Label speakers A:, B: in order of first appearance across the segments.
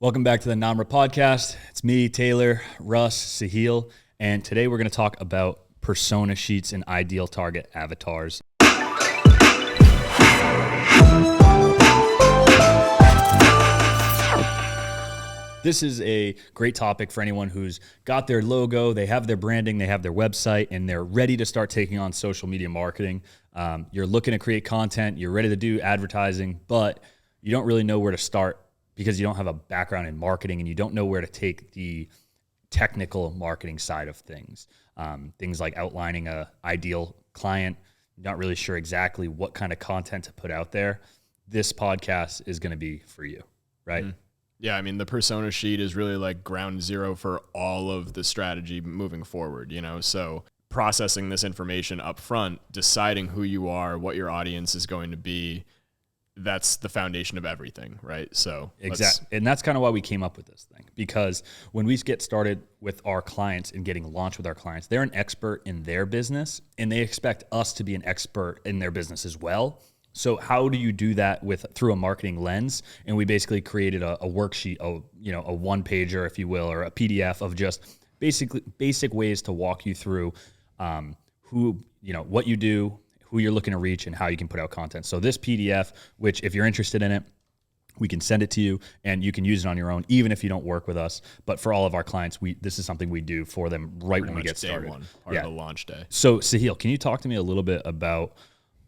A: Welcome back to the Namra podcast. It's me, Taylor, Russ, Sahil, and today we're going to talk about persona sheets and ideal target avatars. This is a great topic for anyone who's got their logo, they have their branding, they have their website, and they're ready to start taking on social media marketing. You're looking to create content, you're ready to do advertising, but you don't really know where to start because you don't have a background in marketing and you don't know where to take the technical marketing side of things. Things like outlining an ideal client, not really sure exactly what kind of content to put out there. This podcast is going to be for you, right? Mm-hmm.
B: Yeah, I mean, the persona sheet is really like ground zero for all of the strategy moving forward, So processing this information up front, deciding who you are, what your audience is going to be, that's the foundation of everything, right? So
A: exactly. And that's kind of why we came up with this thing, because when we get started with our clients and getting launched with our clients, they're an expert in their business and they expect us to be an expert in their business as well. So how do you do that through a marketing lens? And we basically created a worksheet, a one pager, if you will, or a PDF of just basic ways to walk you through what you do, who you're looking to reach, and how you can put out content. So this PDF, which if you're interested in it, we can send it to you and you can use it on your own, even if you don't work with us. But for all of our clients, this is something we do for them right when we get started.
B: Part of the launch day.
A: So Sahil, can you talk to me a little bit about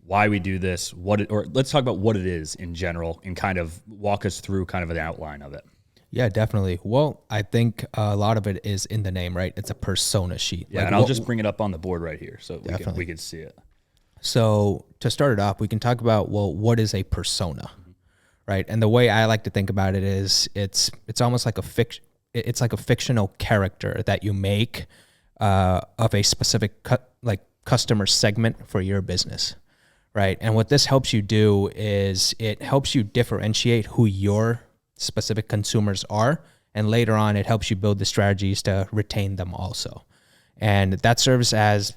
A: why we do this, or let's talk about what it is in general and kind of walk us through kind of an outline of it.
C: Yeah, definitely. Well, I think a lot of it is in the name, right? It's a persona sheet.
A: Yeah, and I'll just bring it up on the board right here so we can see it.
C: So to start it off, we can talk about, what is a persona, right? And the way I like to think about it is it's almost like it's like a fictional character that you make of a specific customer segment for your business, right? And what this helps you do is it helps you differentiate who your specific consumers are, and later on it helps you build the strategies to retain them also. And that serves as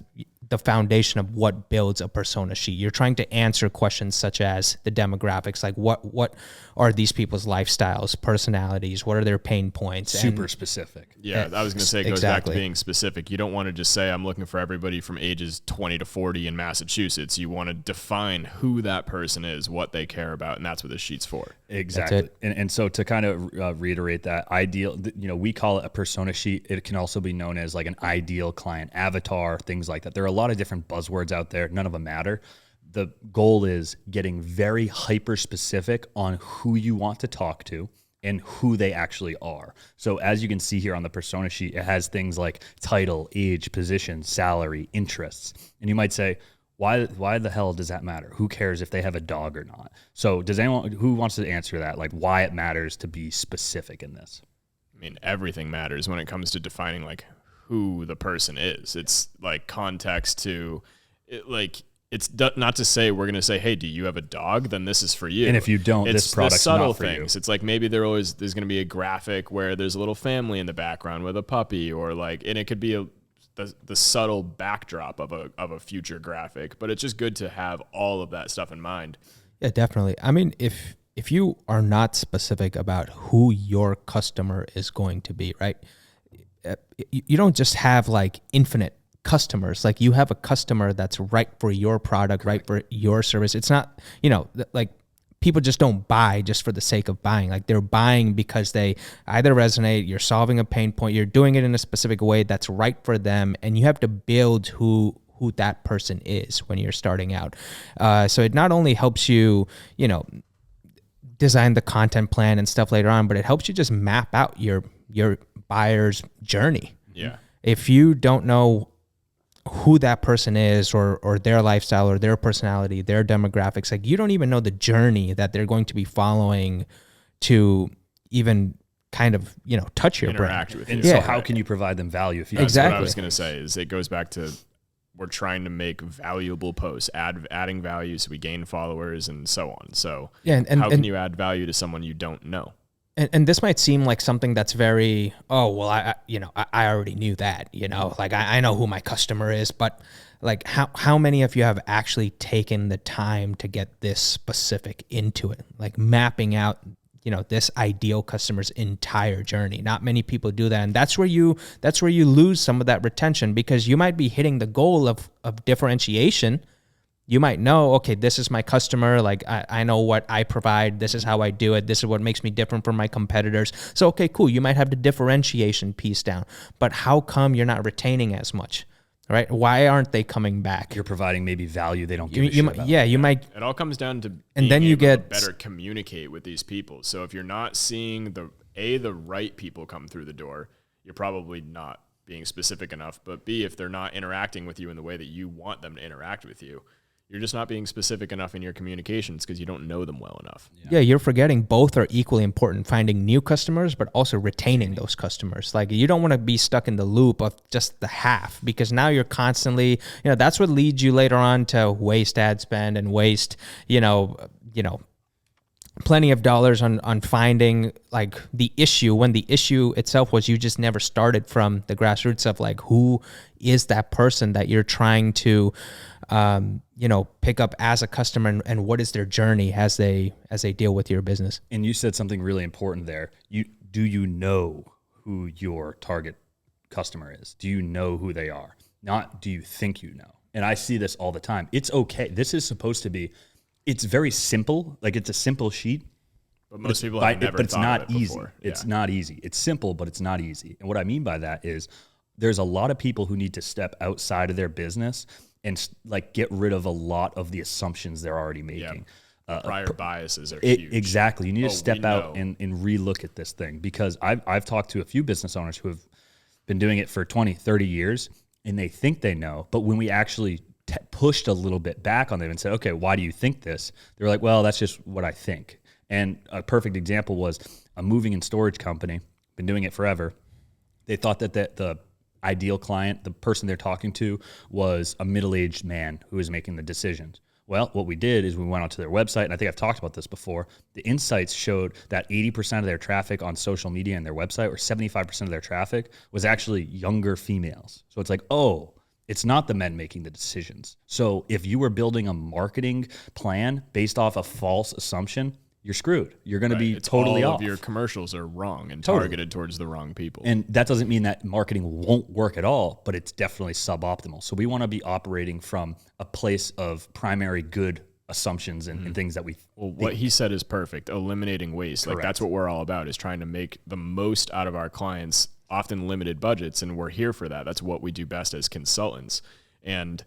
C: the foundation of what builds a persona sheet. You're trying to answer questions such as the demographics, like what are these people's lifestyles, personalities, what are their pain points?
A: Super specific.
B: Yeah, I was going to say it goes back to being specific. You don't want to just say, I'm looking for everybody from ages 20 to 40 in Massachusetts. You want to define who that person is, what they care about, and that's what this sheet's for.
A: Exactly. And so to kind of reiterate that, ideal, we call it a persona sheet. It can also be known as like an ideal client avatar, things like that. There are a lot of different buzzwords out there. None of them matter. The goal is getting very hyper specific on who you want to talk to and who they actually are. So as you can see here on the persona sheet, it has things like title, age, position, salary, interests. And you might say, why the hell does that matter? Who cares if they have a dog or not? So who wants to answer that? Like why it matters to be specific in this?
B: I mean, everything matters when it comes to defining like who the person is. It's like context to it, like it's not to say we're going to say, hey, do you have a dog? Then this is for you.
A: And if you don't, this product's
B: subtle
A: not for
B: things.
A: you.
B: It's like maybe there's going to be a graphic where there's a little family in the background with a puppy, or like, and it could be the subtle backdrop of a future graphic. But it's just good to have all of that stuff in mind.
C: Yeah, definitely. I mean, if you are not specific about who your customer is going to be, right? You don't just have like infinite customers. Like you have a customer that's right for your product, right for your service. It's not, like people just don't buy just for the sake of buying. Like they're buying because they either resonate, you're solving a pain point, you're doing it in a specific way that's right for them. And you have to build who that person is when you're starting out. So it not only helps you, design the content plan and stuff later on, but it helps you just map out your buyer's journey.
B: Yeah.
C: If you don't know who that person is or their lifestyle or their personality, their demographics, like you don't even know the journey that they're going to be following to even kind of, touch your
B: interact
C: brand.
B: with you.
A: And so how can you provide them value if you
B: That's
C: Exactly.
B: what I was going to say is it goes back to we're trying to make valuable posts, adding value so we gain followers and so on. So how can you add value to someone you don't know?
C: And this might seem like something that's very, I already knew that, like I know who my customer is, but like how many of you have actually taken the time to get this specific into it? Like mapping out, this ideal customer's entire journey. Not many people do that. And that's where you lose some of that retention, because you might be hitting the goal of differentiation. You might know, okay, this is my customer. Like I know what I provide. This is how I do it. This is what makes me different from my competitors. So, okay, cool. You might have the differentiation piece down, but how come you're not retaining as much? Right? Why aren't they coming back?
A: You're providing maybe value they don't give a shit about.
C: Yeah, you might.
B: It all comes down to
C: and then you get
B: better communicate with these people. So if you're not seeing the right people come through the door, you're probably not being specific enough. But B, if they're not interacting with you in the way that you want them to interact with you, you're just not being specific enough in your communications because you don't know them well enough.
C: Yeah, you're forgetting both are equally important, finding new customers, but also retaining those customers. Like you don't want to be stuck in the loop of just the half, because now you're constantly, that's what leads you later on to waste ad spend and waste, plenty of dollars on finding like the issue, when the issue itself was you just never started from the grassroots of like, who is that person that you're trying to pick up as a customer, and what is their journey as they deal with your business.
A: And you said something really important there. Do you know who your target customer is? Do you know who they are? Not do you think you know? And I see this all the time. It's okay. This is supposed to be, it's very simple. Like it's a simple sheet.
B: But most people have never
A: but it's
B: thought
A: not
B: of it
A: easy.
B: before.
A: It's not easy. It's simple, but it's not easy. And what I mean by that is there's a lot of people who need to step outside of their business and like get rid of a lot of the assumptions they're already making.
B: Prior biases are huge.
A: Exactly. You need to step out and relook at this thing, because I've talked to a few business owners who have been doing it for 20, 30 years, and they think they know. But when we actually pushed a little bit back on them and said, okay, why do you think this? They're like, well, that's just what I think. And a perfect example was a moving and storage company, been doing it forever. They thought that the ideal client, the person they're talking to, was a middle-aged man who was making the decisions. Well, what we did is we went onto their website, and I think I've talked about this before. The insights showed that 80% of their traffic on social media and their website, or 75% of their traffic, was actually younger females. So it's like, oh, it's not the men making the decisions. So if you were building a marketing plan based off a false assumption, you're screwed. You're going to be totally
B: all
A: off.
B: Of your commercials are wrong and targeted towards the wrong people.
A: And that doesn't mean that marketing won't work at all, but it's definitely suboptimal. So we want to be operating from a place of primary good assumptions and things that we
B: what he said is perfect. Eliminating waste. Correct. Like that's what we're all about, is trying to make the most out of our clients' often limited budgets, and we're here for that. That's what we do best as consultants. And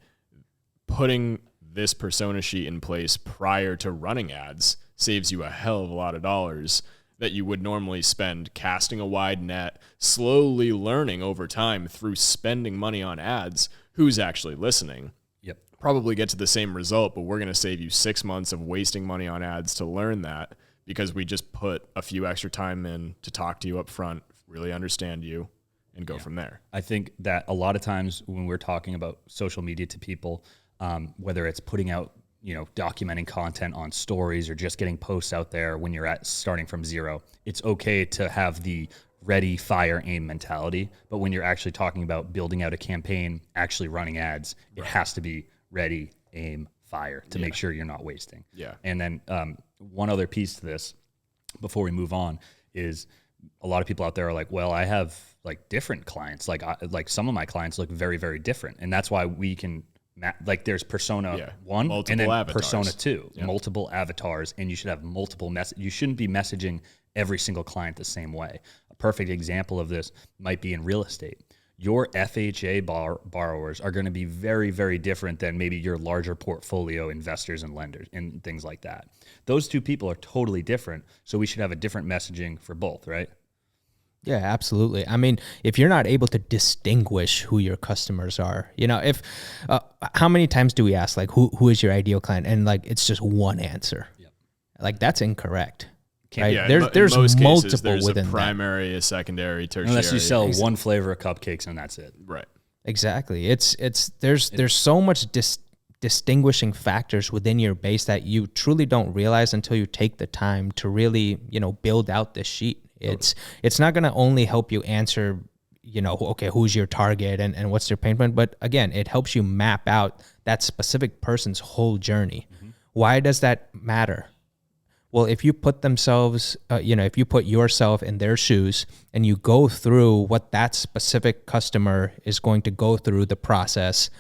B: putting this persona sheet in place prior to running ads saves you a hell of a lot of dollars that you would normally spend casting a wide net, slowly learning over time through spending money on ads who's actually listening.
A: Yep.
B: Probably get to the same result, but we're going to save you 6 months of wasting money on ads to learn that, because we just put a few extra time in to talk to you up front, really understand you, and go from there.
A: I think that a lot of times when we're talking about social media to people, whether it's putting out, documenting content on stories or just getting posts out there when you're starting from zero, it's okay to have the ready, fire, aim mentality. But when you're actually talking about building out a campaign, actually running ads, it has to be ready, aim, fire to make sure you're not wasting.
B: Yeah.
A: And then one other piece to this before we move on is a lot of people out there are like, well, I have like different clients. Like some of my clients look very, very different. And that's why we can there's persona 1
B: multiple
A: and then
B: avatars.
A: persona 2, multiple avatars, and you should have multiple you shouldn't be messaging every single client the same way. A perfect example of this might be in real estate. Your FHA borrowers are going to be very, very different than maybe your larger portfolio investors and lenders and things like that. Those two people are totally different, so we should have a different messaging for both, right?
C: Yeah, absolutely. I mean, if you're not able to distinguish who your customers are, if how many times do we ask like who is your ideal client, and like it's just one answer. Yep. Like that's incorrect. Right?
B: Yeah,
C: there's multiple
B: cases, there's
C: within
B: a primary, a secondary, tertiary.
A: Unless you sell one flavor of cupcakes and that's it.
B: Right.
C: Exactly. There's so much distinguishing factors within your base that you truly don't realize until you take the time to really, build out this sheet. It's not going to only help you answer, okay, who's your target and what's their pain point, but again, it helps you map out that specific person's whole journey. Mm-hmm. Why does that matter? Well, if you put themselves, if you put yourself in their shoes and you go through what that specific customer is going to go through the process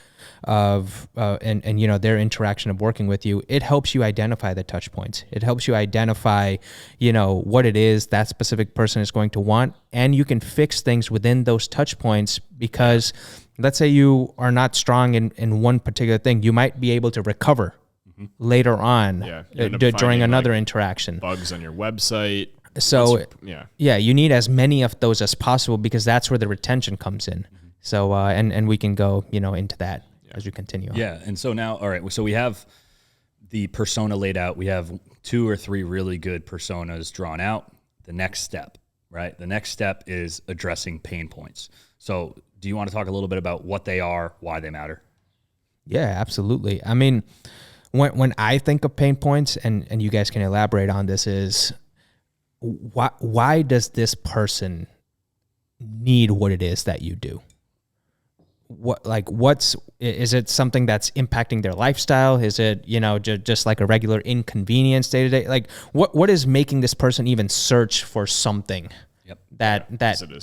C: of, and their interaction of working with you, it helps you identify the touch points. It helps you identify, what it is that specific person is going to want, and you can fix things within those touch points because let's say you are not strong in one particular thing, you might be able to recover later on during another interaction.
B: Bugs on your website.
C: So you need as many of those as possible because that's where the retention comes in. So and we can go into that as we continue on.
A: Yeah, and so now, all right, so we have the persona laid out. We have 2 or 3 really good personas drawn out. The next step, right? The next step is addressing pain points. So do you want to talk a little bit about what they are, why they matter?
C: Yeah, absolutely. I mean, when I think of pain points, and you guys can elaborate on this, is why does this person need what it is that you do? Is it something that's impacting their lifestyle? Is it, just like a regular inconvenience day to day? Like what is making this person even search for something that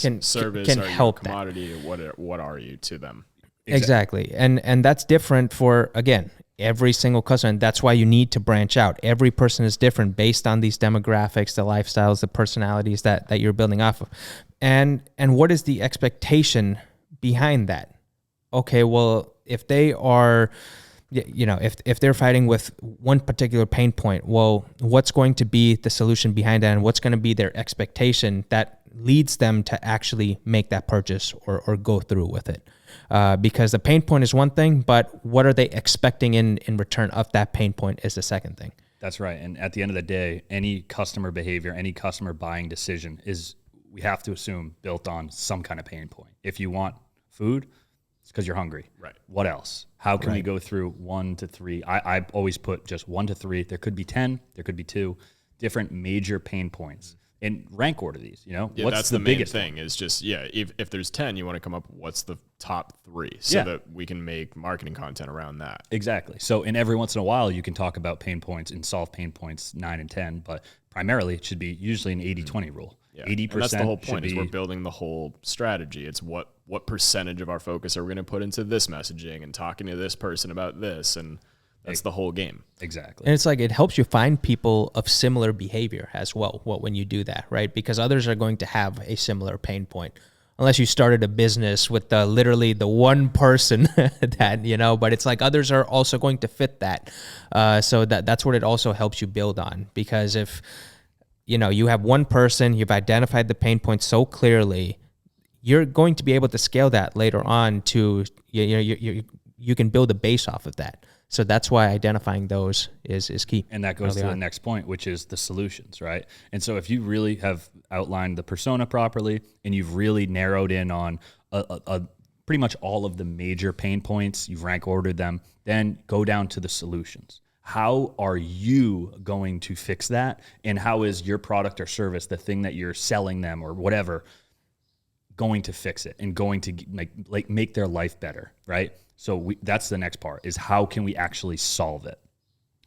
C: can
B: service,
C: can
B: are
C: help
B: you a commodity? What are you to them?
C: Exactly. And that's different for, again, every single customer. And that's why you need to branch out. Every person is different based on these demographics, the lifestyles, the personalities that you're building off of. And what is the expectation behind that? Okay, well, if they are, if they're fighting with one particular pain point, well, what's going to be the solution behind that, and what's going to be their expectation that leads them to actually make that purchase or go through with it? Because the pain point is one thing, but what are they expecting in return of that pain point is the second thing.
A: That's right. And at the end of the day, any customer behavior, any customer buying decision we have to assume, built on some kind of pain point. If you want food, it's because you're hungry.
B: Right.
A: What else? How can we go through 1 to 3? I always put just 1 to 3. There could be 10. There could be 2 different major pain points. And rank order these. What's
B: that's the biggest thing is just if there's 10, you want to come up with what's the top 3 so that we can make marketing content around that.
A: Exactly. So and every once in a while you can talk about pain points and solve pain points 9 and 10, but primarily it should be usually an 80-20 rule. 80%.
B: And that's the whole point, is we're building the whole strategy. It's what percentage of our focus are we going to put into this messaging and talking to this person about this, and that's the whole game.
A: Exactly.
C: And it's like it helps you find people of similar behavior as well when you do that, right? Because others are going to have a similar pain point. Unless you started a business with literally the one person that, but it's like others are also going to fit that. So that's what it also helps you build on. Because if, you have one person, you've identified the pain point so clearly, you're going to be able to scale that later on to, you can build a base off of that. So that's why identifying those is key.
A: And that goes to the next point, which is the solutions, right? And so if you really have outlined the persona properly and you've really narrowed in on a pretty much all of the major pain points, you've rank ordered them, then go down to the solutions. How are you going to fix that? And how is your product or service, the thing that you're selling them or whatever, going to fix it and going to make their life better, right? So that's the next part, is how can we actually solve it?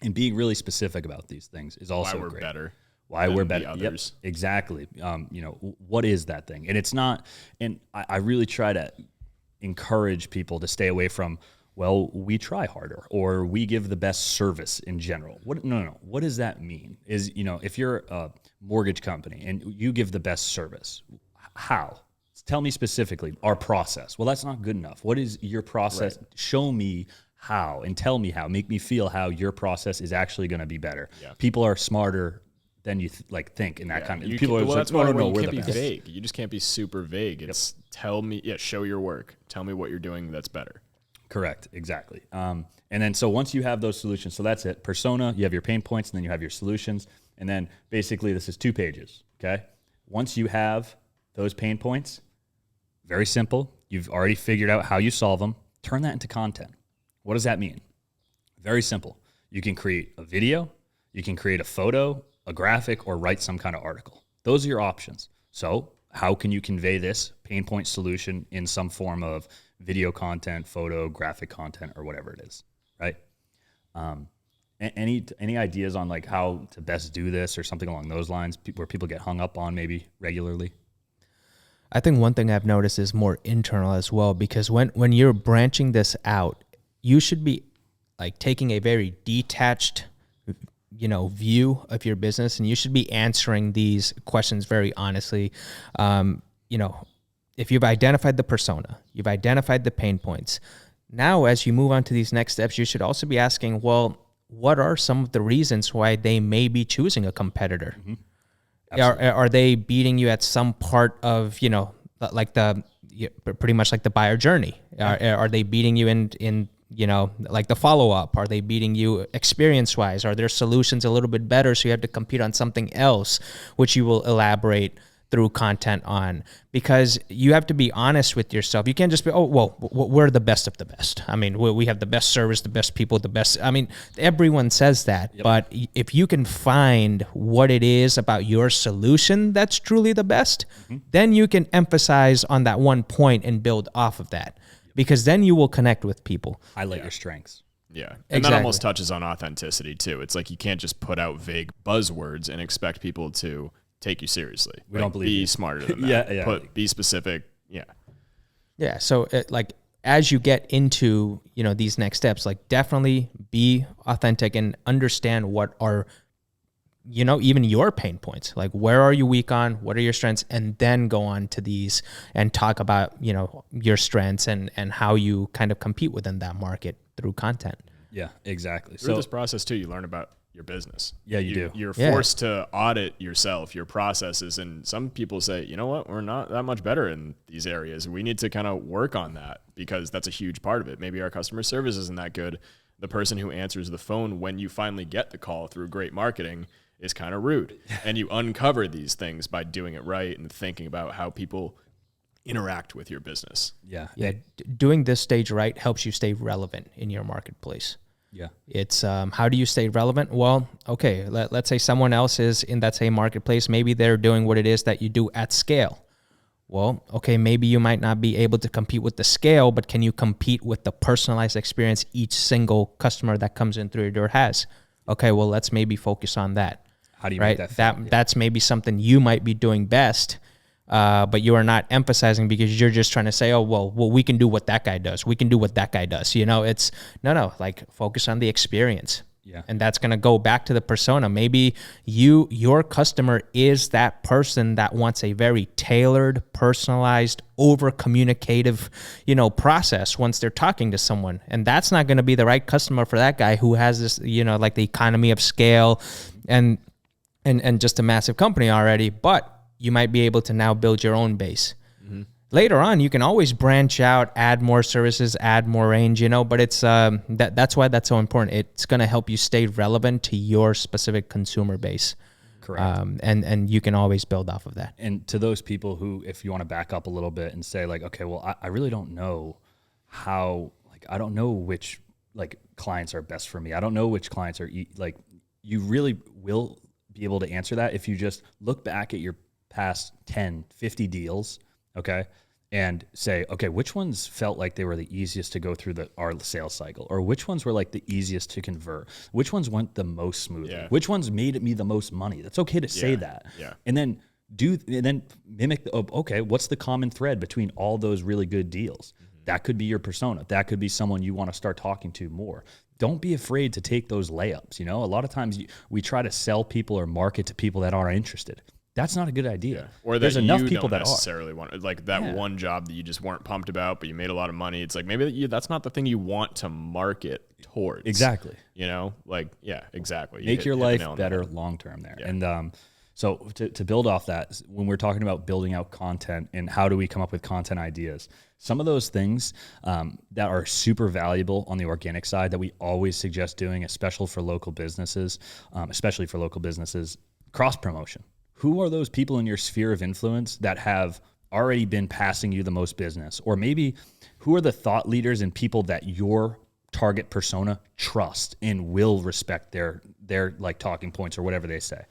A: And being really specific about these things is also
B: why we're
A: great.
B: Better.
A: Why we're better.
B: Others.
A: Yep, exactly. What is that thing? And it's not, and I really try to encourage people to stay away from, well, we try harder or we give the best service in general. No. What does that mean? Is, if you're a mortgage company and you give the best service, how? Tell me specifically our process. Well, that's not good enough. What is your process? Right. Show me how and tell me how. Make me feel how your process is actually going to be better. Yeah. People are smarter than you think in that kind of. People are
B: that's why you can't be vague. You just can't be super vague. It's tell me, show your work. Tell me what you're doing that's better.
A: Correct. Exactly. And then so once you have those solutions, so that's it. Persona, you have your pain points, and then you have your solutions. And then basically this is 2 pages. Okay. Once you have those pain points, very simple. You've already figured out how you solve them. Turn that into content. What does that mean? Very simple. You can create a video, you can create a photo, a graphic, or write some kind of article. Those are your options. So how can you convey this pain point solution in some form of video content, photo, graphic content, or whatever it is, right? Any ideas on like how to best do this or something along those lines where people get hung up on maybe regularly?
C: I think one thing I've noticed is more internal as well, because when you're branching this out, you should be like taking a very detached, view of your business, and you should be answering these questions very honestly. If you've identified the persona, you've identified the pain points, now as you move on to these next steps, you should also be asking, well, what are some of the reasons why they may be choosing a competitor? Mm-hmm. Are they beating you at some part of, like pretty much like the buyer journey? Are they beating you in like the follow-up? Are they beating you experience-wise? Are their solutions a little bit better, so you have to compete on something else, which you will elaborate through content on? Because you have to be honest with yourself. You can't just be, we're the best of the best. I mean, we have the best service, the best people, the best. I mean, everyone says that. Yep. But if you can find what it is about your solution that's truly the best, then you can emphasize on that one point and build off of that. Because then you will connect with people.
A: Highlight your strengths.
B: Yeah. And that almost touches on authenticity too. It's like you can't just put out vague buzzwords and expect people to take you seriously.
A: We don't believe
B: be
A: you.
B: Smarter than that. Be specific. Yeah.
C: Yeah. So as you get into, these next steps, like definitely be authentic and understand what are, even your pain points. Like, where are you weak on? What are your strengths? And then go on to these and talk about, your strengths and how you kind of compete within that market through content.
A: Yeah, exactly.
B: Through this process too, you learn about your business.
A: Yeah, you do.
B: You're forced to audit yourself, your processes. And some people say, you know what, we're not that much better in these areas. We need to kind of work on that, because that's a huge part of it. Maybe our customer service isn't that good. The person who answers the phone when you finally get the call through great marketing is kind of rude. And you uncover these things by doing it right and thinking about how people interact with your business.
A: Yeah.
C: Doing this stage right helps you stay relevant in your marketplace.
A: Yeah.
C: It's how do you stay relevant? Well, okay, let's say someone else is in that same marketplace. Maybe they're doing what it is that you do at scale. Well, okay, maybe you might not be able to compete with the scale, but can you compete with the personalized experience each single customer that comes in through your door has? Okay, well, let's maybe focus on that.
A: How do you make that fit?
C: That's maybe something you might be doing best, but you are not emphasizing because you're just trying to say, well, we can do what that guy does. We can do what that guy does. It's no, like focus on the experience.
A: Yeah.
C: And that's going to go back to the persona. Maybe your customer is that person that wants a very tailored, personalized, over-communicative, process once they're talking to someone. And that's not going to be the right customer for that guy who has this, like the economy of scale and just a massive company already. But you might be able to now build your own base. Mm-hmm. Later on, you can always branch out, add more services, add more range, but it's that's why that's so important. It's going to help you stay relevant to your specific consumer base.
A: Correct.
C: And you can always build off of that.
A: And to those people who, if you want to back up a little bit and say like, okay, well, I really don't know how, like, I don't know which like clients are best for me. I don't know which clients are like, you really will be able to answer that if you just look back at your past 10, 50 deals, okay, and say, okay, which ones felt like they were the easiest to go through our sales cycle, or which ones were like the easiest to convert, which ones went the most smoothly, which ones made me the most money. That's okay to say that, and then mimic. Okay, what's the common thread between all those really good deals? Mm-hmm. That could be your persona. That could be someone you want to start talking to more. Don't be afraid to take those layups. A lot of times we try to sell people or market to people that aren't interested. That's not a good idea.
B: Yeah. Or there's enough people that necessarily want, like that one job that you just weren't pumped about, but you made a lot of money. It's like maybe that's not the thing you want to market towards.
A: Exactly.
B: Exactly.
A: Make your life better long term there. Yeah. And so to build off that, when we're talking about building out content and how do we come up with content ideas, some of those things that are super valuable on the organic side that we always suggest doing, especially for local businesses, cross promotion. Who are those people in your sphere of influence that have already been passing you the most business? Or maybe who are the thought leaders and people that your target persona trust and will respect their like talking points or whatever they say?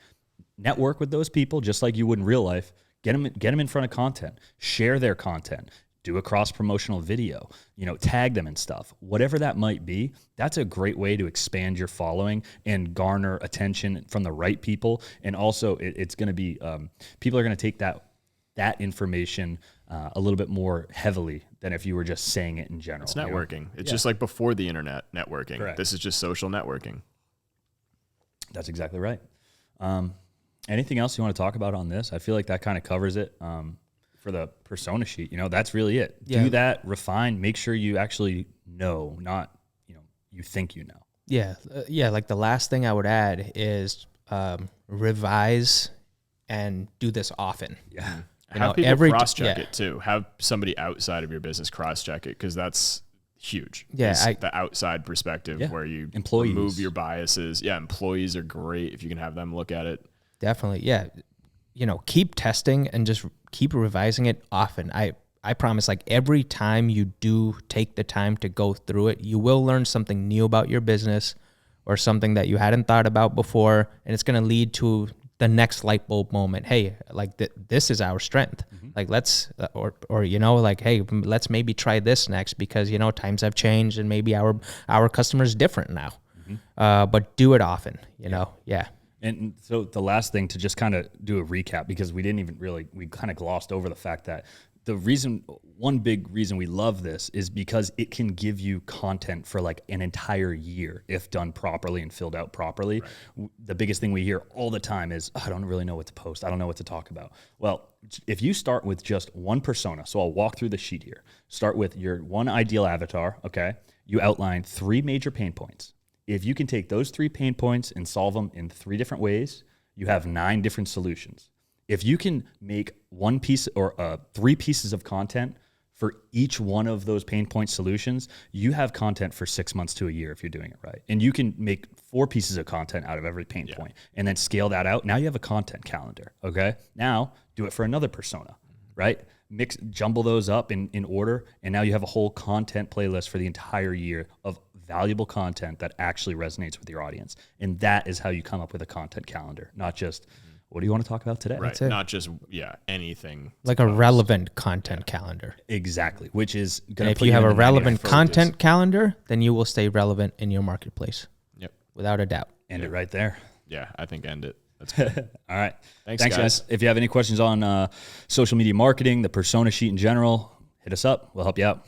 A: Network with those people just like you would in real life. Get them in front of content. Share their content. do a cross promotional video, tag them and stuff, whatever that might be. That's a great way to expand your following and garner attention from the right people. And also it's going to be, people are going to take that information a little bit more heavily than if you were just saying it in general.
B: It's networking. It's just like before the internet networking.
A: Correct.
B: This is just social networking.
A: That's exactly right. Anything else you want to talk about on this? I feel like that kind of covers it. For the persona sheet, that's really it.
C: Yeah.
A: Do that, refine, make sure you actually know, not, you think you know.
C: Yeah. Like the last thing I would add is revise and do this often.
A: Yeah.
B: Have people cross-check it too. Have somebody outside of your business cross-check it, because that's huge.
C: Yeah,
B: the outside perspective where you
A: Employees.
B: remove your biases. Yeah, employees are great if you can have them look at it.
C: Definitely. Yeah. Keep testing and just keep revising it often. I promise, like every time you do take the time to go through it, you will learn something new about your business or something that you hadn't thought about before. And it's going to lead to the next light bulb moment. Hey, like this is our strength. Like let's, like, hey, let's maybe try this next because, times have changed and maybe our customer's different now. But do it often, Yeah.
A: And so the last thing, to just kind of do a recap, because we kind of glossed over the fact that one big reason we love this is because it can give you content for like an entire year if done properly and filled out properly. Right. The biggest thing we hear all the time is, I don't really know what to post. I don't know what to talk about. Well, if you start with just one persona, so I'll walk through the sheet here. Start with your one ideal avatar, okay? You outline 3 major pain points. If you can take those 3 pain points and solve them in 3 different ways, you have 9 different solutions. If you can make 1 piece or 3 pieces of content for each one of those pain point solutions, you have content for 6 months to a year if you're doing it right. And you can make 4 pieces of content out of every pain point and then scale that out. Now you have a content calendar, okay? Now do it for another persona, right? Jumble those up in order, and now you have a whole content playlist for the entire year of valuable content that actually resonates with your audience. And that is how you come up with a content calendar, not just, what do you want to talk about today?
B: Right. Not just, anything.
C: Like a relevant content calendar.
A: Exactly. Which is going to
C: if you have a relevant content calendar, then you will stay relevant in your marketplace.
B: Yep.
C: Without a doubt.
A: End it right there.
B: Yeah, I think end it. That's good.
A: All right.
B: Thanks, guys.
A: If you have any questions on social media marketing, the persona sheet in general, hit us up. We'll help you out.